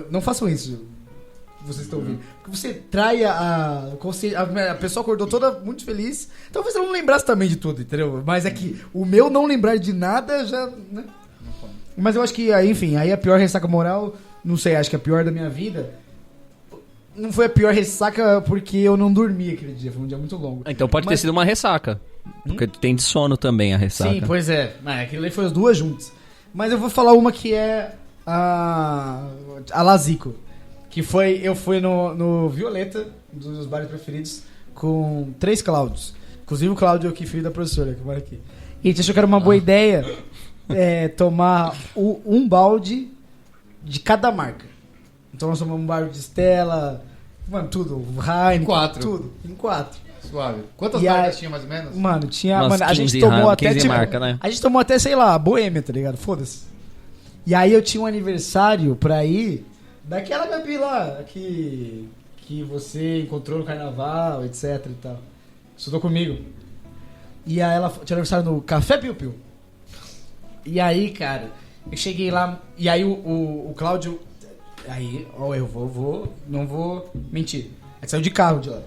Não façam isso. Vocês estão ouvindo. Porque você trai a pessoa acordou toda muito feliz. Talvez ela não lembrasse também de tudo, entendeu? Mas é que o meu não lembrar de nada já... Né? Mas eu acho que, enfim, aí a pior ressaca moral, não sei, acho que a pior da minha vida... Não foi a pior ressaca porque eu não dormi aquele dia. Foi um dia muito longo. Então pode ter sido uma ressaca. Porque tem de sono também a ressaca. Sim, pois é. Aquilo ali foi as duas juntas. Mas eu vou falar uma que é a Lazico. Que foi, eu fui no Violeta, um dos meus bares preferidos, com 3 Cláudios. Inclusive o Cláudio aqui, filho da professora, que mora aqui. E a gente achou que era uma boa ideia tomar um balde de cada marca. Então nós tomamos um balde de Stella, mano, tudo. Heineken, 4. Tudo. Em 4. Suave. Quantas marcas tinha mais ou menos? Mano, tinha. Umas Mano, a 15 gente tomou até. 15 marca, né? A gente tomou até, sei lá, Boêmia, tá ligado? Foda-se. E aí eu tinha um aniversário pra ir daquela Gabi lá que você encontrou no carnaval, etc e tal. Estudou comigo. E aí ela tinha aniversário no Café Piu Piu. E aí, cara, eu cheguei lá. E aí o Cláudio. Aí, ó, eu não vou mentir. Aí saiu de carro de lá.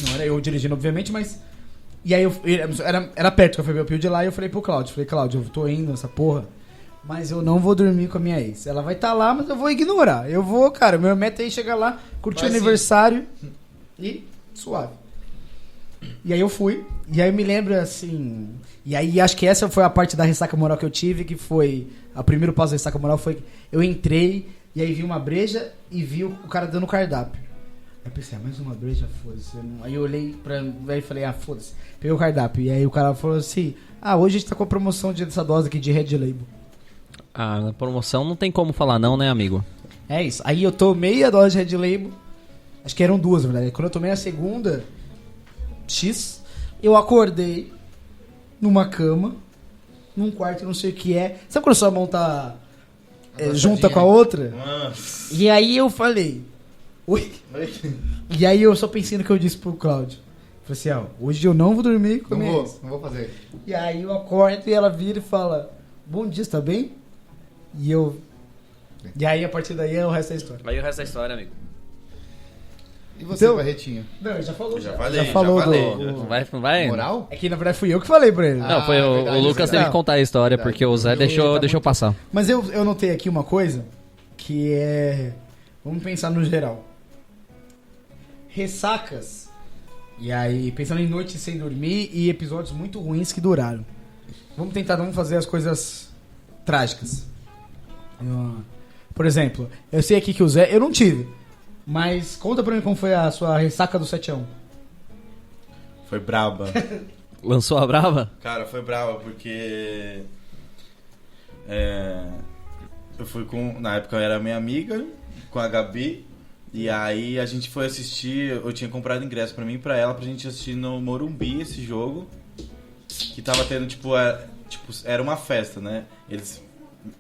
Não era eu dirigindo, obviamente, mas. E aí era perto do Café Piu Piu de lá e eu falei pro Cláudio. Falei, Cláudio, eu tô indo nessa porra. Mas eu não vou dormir com a minha ex. Ela vai estar lá, mas eu vou ignorar. Eu vou, cara, meu meta é ir chegar lá, curtir o aniversário e suave. E aí eu fui. E aí eu me lembro, assim... E aí acho que essa foi a parte da ressaca moral que eu tive, que foi... O primeiro passo da ressaca moral foi... Eu entrei, e aí vi uma breja e vi o cara dando cardápio. Aí eu pensei, mais uma breja, foda-se. Aí eu olhei pra... Aí falei, foda-se. Peguei o cardápio. E aí o cara falou assim... hoje a gente tá com a promoção dessa dose aqui de Red Label. Na promoção não tem como falar não, né, amigo? É isso. Aí eu tomei a dose de Red Label. Acho que eram 2, na verdade. Quando eu tomei a segunda, eu acordei numa cama, num quarto, não sei o que é. Sabe quando sua mão tá junta com a outra? Nossa. E aí eu falei, oi? E aí eu só pensei no que eu disse pro Cláudio. Falei assim, hoje eu não vou dormir com Não vou fazer. E aí eu acordo e ela vira e fala, bom dia, você tá bem? E aí a partir daí é o resto da história. Aí o resto da história, amigo. E você, Então- Barretinho? Não, ele já falou. Já falei, falou já falei. Não vai? Moral? É que na verdade fui eu que falei pra ele. Não, foi o verdade, Lucas teve verdade. que contar a história, porque o Zé deixou passar. Mas eu notei aqui uma coisa que é. Vamos pensar no geral. Ressacas. E aí, pensando em noites sem dormir e episódios muito ruins que duraram. Vamos fazer as coisas trágicas. Por exemplo, eu sei aqui que o Zé. Eu não tive. Mas conta pra mim como foi a sua ressaca do 7-1. Foi braba. Lançou a brava? Cara, foi braba porque... eu fui com... Na época eu era minha amiga, com a Gabi. E aí a gente foi assistir... Eu tinha comprado ingresso pra mim e pra ela, pra gente assistir no Morumbi esse jogo. Que tava tendo, era uma festa, né? Eles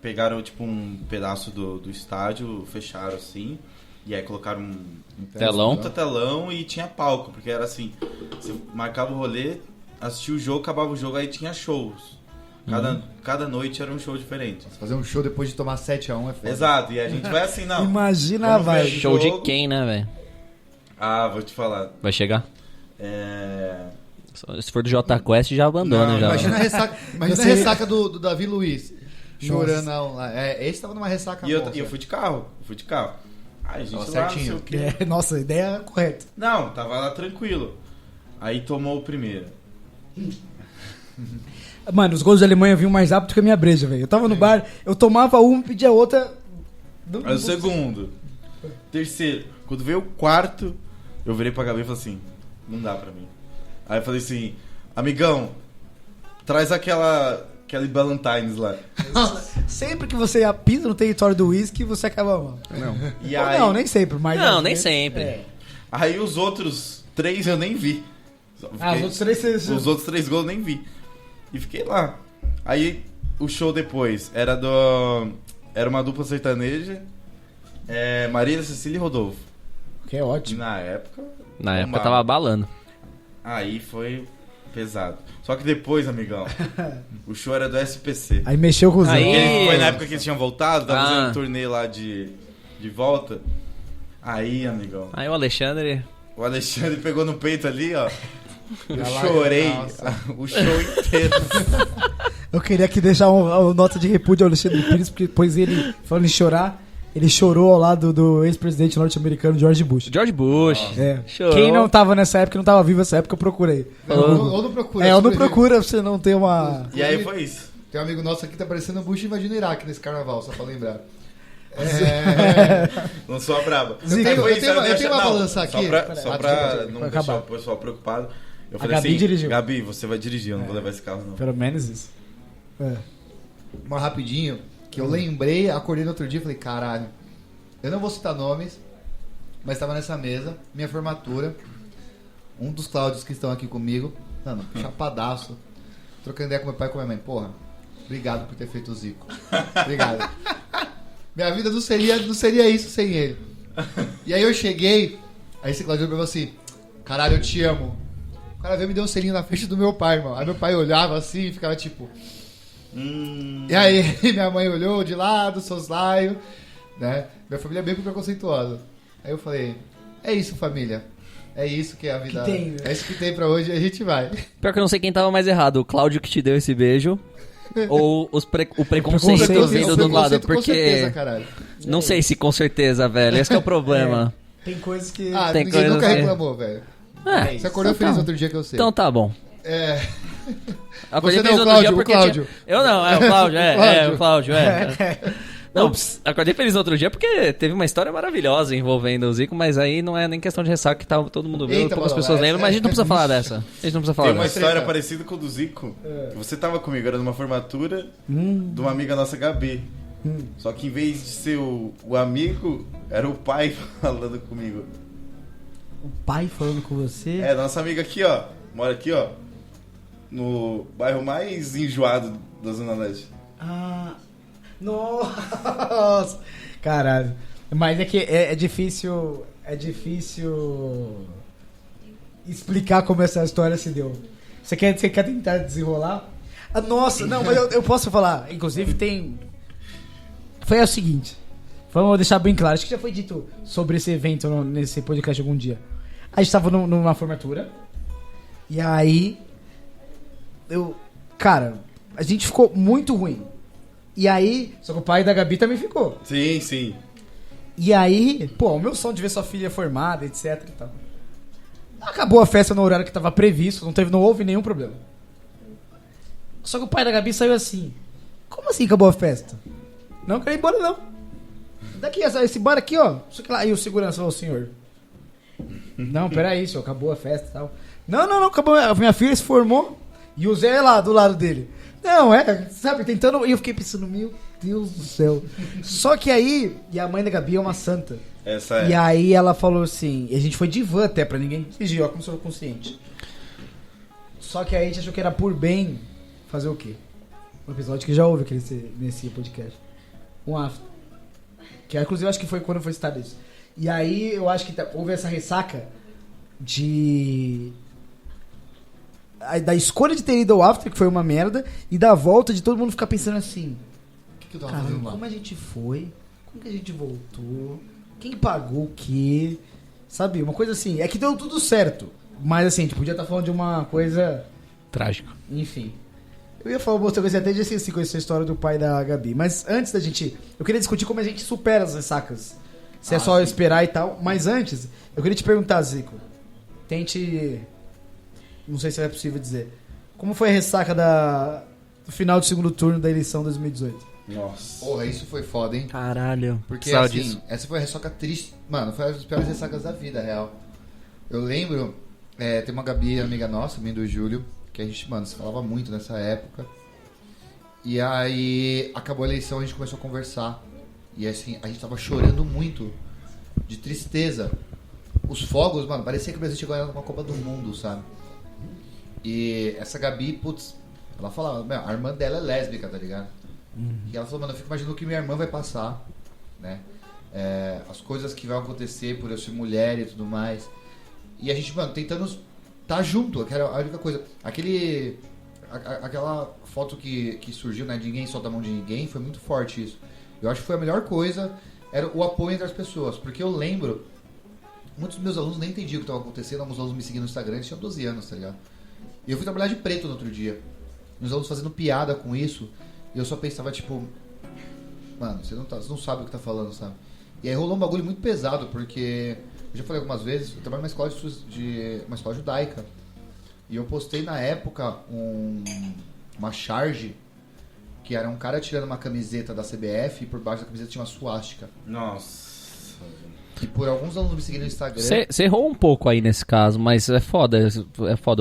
pegaram, um pedaço do estádio, fecharam assim... E aí colocaram um Telão. puta telão e tinha palco, porque era assim, você marcava o rolê, assistia o jogo, acabava o jogo, aí tinha shows. Cada noite era um show diferente. Fazer um show depois de tomar 7-1 é foda. Exato, e a gente vai assim, não. Imagina, vamos vai. ver o Show de jogo. quem, né, velho? Vou te falar. Vai chegar? Se for do Jota Quest, já abandona. Não, já. Imagina a ressaca do Davi Luiz. Chorando lá. Esse tava numa ressaca E eu boa, fui de carro. Aí a gente Tava lá, certinho. não sei o quê. Nossa, a ideia é correta. Não, tava lá tranquilo. Aí tomou o primeiro. Mano, os gols da Alemanha vinham mais rápido que a minha breja, velho. Eu tava no bar, eu tomava uma, pedia outra. Aí o segundo. Terceiro. Quando veio o quarto, eu virei pra Gabi e falei assim, não dá pra mim. Aí eu falei assim, amigão, traz aquele Ballantines lá. Sempre que você pisa no território do whisky, você acaba mal. Não. E Ou aí, não, nem sempre, mas. Não, às nem vezes- sempre. É. aí os outros 3 eu nem vi. Os outros 3 você. Os outros 3 gols eu nem vi. E fiquei lá. Aí o show depois era uma dupla sertaneja, Marília, Cecília e Rodolfo. Que é E ótimo. na época... Na época bombava. tava abalando. Aí foi pesado. Só que depois, amigão, o show era do SPC. Aí mexeu com os Aí- Porque foi na época que eles tinham voltado, tava Ah. fazendo um turnê lá de volta. Aí, amigão, Aí o Alexandre... o Alexandre pegou no peito ali, ó. Eu Lá, chorei nossa. o show inteiro. Eu queria aqui deixar uma nota de repúdio ao Alexandre Pires, porque depois ele, falando em chorar, ele chorou ao lado do ex-presidente norte-americano George Bush. George Bush. É. Chorou. Quem não tava nessa época, não tava vivo nessa época, eu procurei. Ou não procura. Ou não sobrevive. procura, você não tem uma... E aí foi isso. Tem um amigo nosso aqui que tá parecendo o Bush invadindo o Iraque nesse carnaval, só pra lembrar. Não sou a braba. Zica, Aí foi eu isso, tenho- não, eu tenho uma não, balança aqui. Só pra Desculpa, não vai deixar acabar. o pessoal preocupado. Eu A falei Gabi assim, dirigiu. Gabi, você vai dirigir, eu não vou levar esse carro não. Pelo menos isso. É. Uma rapidinho, que eu lembrei, acordei no outro dia e falei, caralho, eu não vou citar nomes, mas tava nessa mesa, minha formatura, um dos Cláudios que estão aqui comigo, mano, chapadaço, trocando ideia com meu pai e com minha mãe, porra, obrigado por ter feito o Zico. Obrigado. Minha vida não seria isso sem ele. E aí eu cheguei, aí esse Cláudio falou assim, caralho, eu te amo. O cara veio e me deu um selinho na frente do meu pai, irmão. Aí meu pai olhava assim e ficava tipo... E aí minha mãe olhou de lado, soslaio, né? Minha família é bem preconceituosa. Aí eu falei, é isso, família. É isso que é a vida. Que tem, né? É isso que tem pra hoje e a gente vai. Pior que eu não sei quem tava mais errado, o Cláudio que te deu esse beijo ou o preconceito preconceito, vindo do lado, Com porque certeza, caralho. não sei se com certeza, velho, esse que é o problema. Tem coisas que... Ah, Tem ninguém coisa nunca assim. reclamou, velho. É, Você acordou então feliz tá. outro dia que eu sei. Então tá bom. É. Acordei Você feliz não, outro Cláudio, dia o porque Cláudio. Eu não, é o Cláudio, o Cláudio, Não, Ops. acordei feliz no outro dia porque teve uma história maravilhosa envolvendo o Zico, mas aí não é nem questão de ressaca que tava todo mundo vendo, Eita, poucas mano, pessoas lembram, mas a gente não precisa falar dessa. A gente não precisa falar Tem uma dessa. história treta. parecida com o do Zico. Que você tava comigo, era numa formatura de uma amiga nossa, Gabi. Só que em vez de ser o amigo, era o pai falando comigo. O pai falando com você... É, nossa amiga aqui, ó. Mora aqui, ó. No bairro mais enjoado da Zona Leste. Ah, nossa, caralho. Mas é que é difícil explicar como essa história se deu. Você quer tentar desenrolar? Ah, nossa, não, mas eu posso falar. Inclusive tem... Foi o seguinte, vamos deixar bem claro, acho que já foi dito sobre esse evento nesse podcast algum dia. A gente tava numa formatura, e aí... Cara, a gente ficou muito ruim. E aí, só que o pai da Gabi também ficou. Sim, sim. E aí, pô, o meu sonho de ver sua filha formada, etc e tal. Acabou a festa no horário que tava previsto, não houve nenhum problema. Só que o pai da Gabi saiu assim. Como assim acabou a festa? Não quero ir embora, não. Daqui, esse bar aqui, ó. Aí o segurança falou, senhor. Não, peraí, senhor, acabou a festa e tal. Não, acabou. A minha filha se formou. E o Zé lá do lado dele. Não, sabe, tentando. E eu fiquei pensando, meu Deus do céu. Só que aí, e a mãe da Gabi é uma santa. Essa é. E aí ela falou assim, e a gente foi de van até pra ninguém dirigir, ó, como se eu consciente. Só que aí a gente achou que era por bem fazer o quê? Um episódio que já houve aqui nesse podcast. Um after. Que inclusive eu acho que foi quando foi citado isso. E aí eu acho que houve essa ressaca da escolha de ter ido ao after, que foi uma merda, e da volta de todo mundo ficar pensando assim, O que eu tava cara, fazendo lá? como a gente foi? Como que a gente voltou? Quem pagou o quê? Sabe, uma coisa assim. É que deu tudo certo. Mas assim, a gente podia estar falando de uma coisa... Trágico. Enfim. Eu ia falar uma outra coisa, até já esqueci com essa história do pai da Gabi. Mas antes da gente... Eu queria discutir como a gente supera as ressacas. Se é só esperar e tal. Mas antes, eu queria te perguntar, Zico. Tente... Não sei se é possível dizer. Como foi a ressaca do final do segundo turno da eleição 2018? Nossa. Porra, isso foi foda, hein? Caralho. Porque Precisava assim, disso. essa foi a ressaca triste. Mano, foi uma das piores ressacas da vida, real. Eu lembro, tem uma Gabi, amiga nossa, minha do Júlio, que a gente, mano, se falava muito nessa época. E aí, acabou a eleição, a gente começou a conversar. E assim, a gente tava chorando muito, de tristeza. Os fogos, mano, parecia que o Brasil tinha ganhado uma Copa do Mundo, sabe? E essa Gabi, putz, ela falava, meu, a irmã dela é lésbica, tá ligado? E ela falou, mano, eu fico imaginando o que minha irmã vai passar, né? As coisas que vão acontecer por eu ser mulher e tudo mais. E a gente, mano, tentando tá junto, que era a única coisa. Aquela foto que surgiu, né, de ninguém solta a mão de ninguém, foi muito forte isso. Eu acho que foi a melhor coisa, era o apoio entre as pessoas, porque eu lembro, muitos dos meus alunos nem entendiam o que estava acontecendo, alguns alunos me seguindo no Instagram, eles tinham 12 anos, tá ligado? E eu fui trabalhar de preto no outro dia, meus alunos fazendo piada com isso, e eu só pensava, tipo, mano, você não sabe o que tá falando, sabe? E aí rolou um bagulho muito pesado, porque, eu já falei algumas vezes, eu trabalho numa escola uma escola judaica, e eu postei na época uma charge, que era um cara tirando uma camiseta da CBF e por baixo da camiseta tinha uma suástica. Nossa. E por alguns alunos me seguindo no Instagram... Você errou um pouco aí nesse caso, mas é foda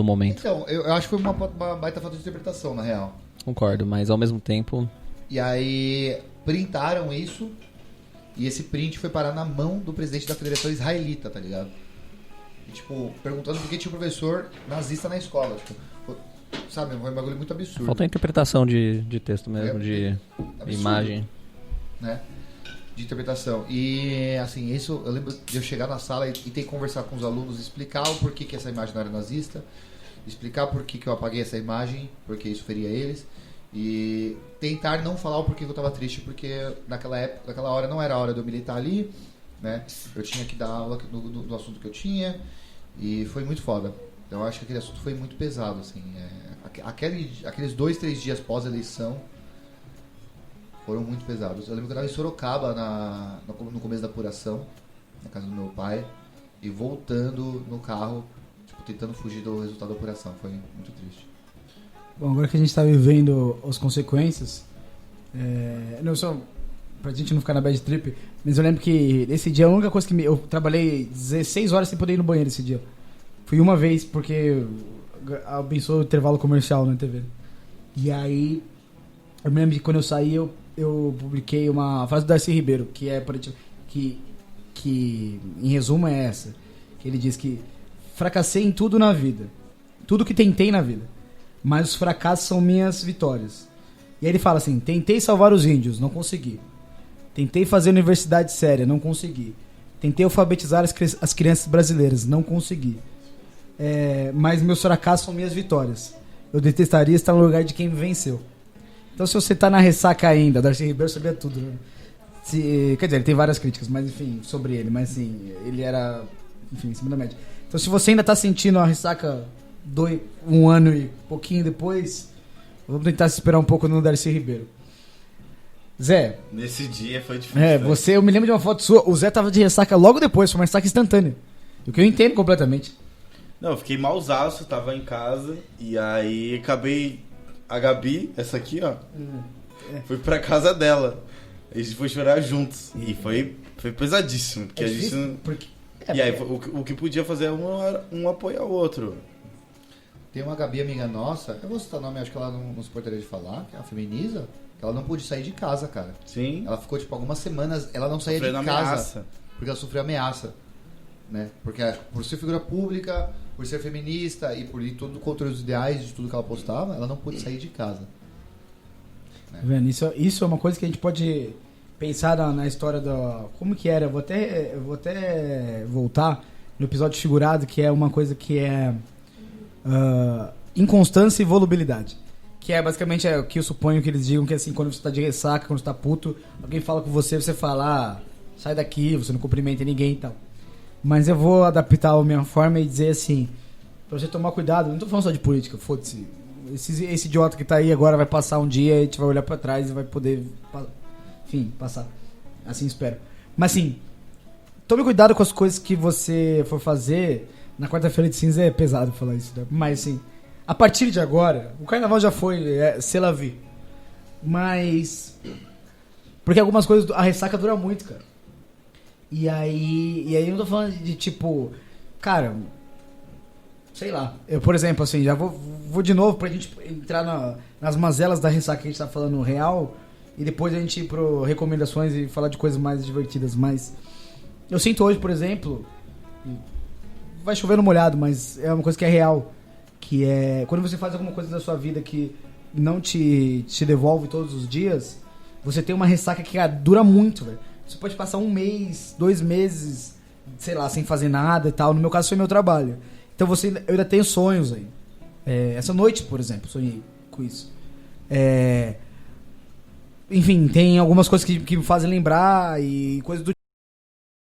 o momento. Então, eu acho que foi uma baita falta de interpretação, na real. Concordo, mas ao mesmo tempo... E aí, printaram isso, e esse print foi parar na mão do presidente da Federação Israelita, tá ligado? E, tipo, perguntando por que tinha um professor nazista na escola, tipo... Sabe, foi um bagulho muito absurdo. Falta a interpretação de texto mesmo, de absurdo, imagem. Né? De interpretação. E, assim, isso eu lembro de eu chegar na sala e ter que conversar com os alunos, explicar o porquê que essa imagem não era nazista, explicar por que eu apaguei essa imagem, porque isso feria eles, e tentar não falar o porquê que eu tava triste, porque naquela hora não era a hora de eu militar ali, né? Eu tinha que dar aula do assunto que eu tinha, e foi muito foda. Eu acho que aquele assunto foi muito pesado, assim. Aqueles 2-3 dias pós-eleição foram muito pesados. Eu lembro que eu estava em Sorocaba no começo da apuração, na casa do meu pai, e voltando no carro, tipo, tentando fugir do resultado da apuração. Foi muito triste. Bom, agora que a gente está vivendo as consequências, não só pra gente não ficar na bad trip, mas eu lembro que esse dia a única coisa que eu trabalhei 16 horas sem poder ir no banheiro esse dia. Fui uma vez porque abençoou o intervalo comercial na TV. E aí, eu me lembro que quando eu saí, eu publiquei uma frase do Darcy Ribeiro, que é que em resumo é essa, que ele diz que fracassei em tudo na vida, tudo que tentei na vida, mas os fracassos são minhas vitórias. E aí ele fala assim: tentei salvar os índios, não consegui. Tentei fazer universidade séria, não consegui. Tentei alfabetizar as crianças brasileiras, não consegui. Mas meus fracassos são minhas vitórias. Eu detestaria estar no lugar de quem me venceu. Então, se você tá na ressaca ainda, Darcy Ribeiro sabia tudo, né? Quer dizer, ele tem várias críticas, mas enfim, sobre ele. Mas assim, ele era, enfim, em cima da média. Então, se você ainda tá sentindo a ressaca 1 ano e pouquinho depois, vamos tentar se esperar um pouco no Darcy Ribeiro. Zé. Nesse dia foi difícil. Eu me lembro de uma foto sua. O Zé tava de ressaca logo depois, foi uma ressaca instantânea. O que eu entendo completamente. Não, eu fiquei malzaço, tava em casa, e aí acabei... A Gabi, essa aqui, ó, fui pra casa dela. A gente foi chorar juntos. E foi pesadíssimo, porque a gente não... E aí, o que podia fazer um apoiar o outro. Tem uma Gabi amiga nossa, eu vou citar o nome, acho que ela não se importaria de falar, que é a Feminiza, que ela não pôde sair de casa, cara. Sim. Ela ficou, tipo, algumas semanas, ela não saía de casa. Ameaça. Porque ela sofreu ameaça. Né? Porque por ser figura pública, por ser feminista e por ir tudo contra os ideais de tudo que ela postava, ela não pôde sair de casa. Né? Vendo? Isso é uma coisa que a gente pode pensar na história da... Como que era? Eu vou até voltar no episódio figurado, que é uma coisa que é inconstância e volubilidade. Que é basicamente o que eu suponho que eles digam, que assim, quando você tá de ressaca, quando você tá puto, alguém fala com você, você fala, sai daqui, você não cumprimenta ninguém e tal. Mas eu vou adaptar a minha forma e dizer assim, pra você tomar cuidado, não tô falando só de política, foda-se. Esse idiota que tá aí agora vai passar um dia e a gente vai olhar pra trás e vai poder, enfim, passar. Assim espero. Mas assim, tome cuidado com as coisas que você for fazer. Na quarta-feira de cinza é pesado falar isso, né? Mas assim, a partir de agora, o carnaval já foi, c'est la vie. Mas... Porque algumas coisas, a ressaca dura muito, cara. E aí eu não tô falando de tipo, cara, sei lá, eu, por exemplo, assim, já vou de novo pra gente entrar nas mazelas da ressaca que a gente tá falando real, e depois a gente ir pro recomendações e falar de coisas mais divertidas. Mas eu sinto hoje, por exemplo, vai chover no molhado, mas é uma coisa que é real, que é quando você faz alguma coisa da sua vida que não te devolve todos os dias, você tem uma ressaca que dura muito, velho. Você pode passar 1 mês, 2 meses, sei lá, sem fazer nada e tal. No meu caso foi meu trabalho. Então eu ainda tenho sonhos aí. Essa noite, por exemplo, sonhei com isso. Enfim, tem algumas coisas que me fazem lembrar e coisas do